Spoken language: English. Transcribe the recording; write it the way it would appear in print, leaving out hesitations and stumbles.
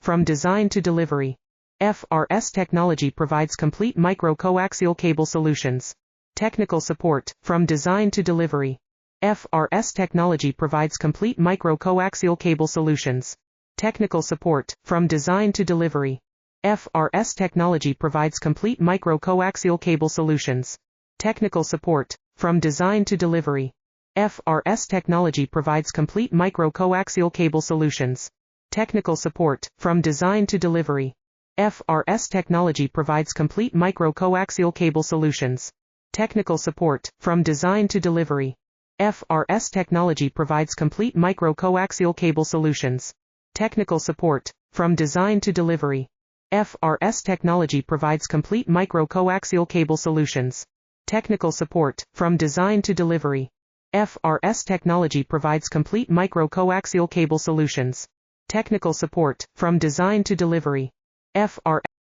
from design to delivery. FRS Technology provides complete micro-coaxial cable solutions. Technical support, from design to delivery. FRS Technology provides complete micro-coaxial cable solutions. Technical support, from design to delivery. FRS Technology provides complete micro-coaxial cable solutions. Technical support, from design to delivery. FRS Technology provides complete micro-coaxial cable solutions. Technical support, from design to delivery. FRS Technology provides complete micro-coaxial cable solutions. Technical support, from design to delivery. FRS Technology provides complete micro-coaxial cable solutions. Technical support, from design to delivery. FRS Technology provides complete micro-coaxial cable solutions. Technical support, from design to delivery. FRS Technology provides complete micro-coaxial cable solutions. Technical support, from design to delivery. FRS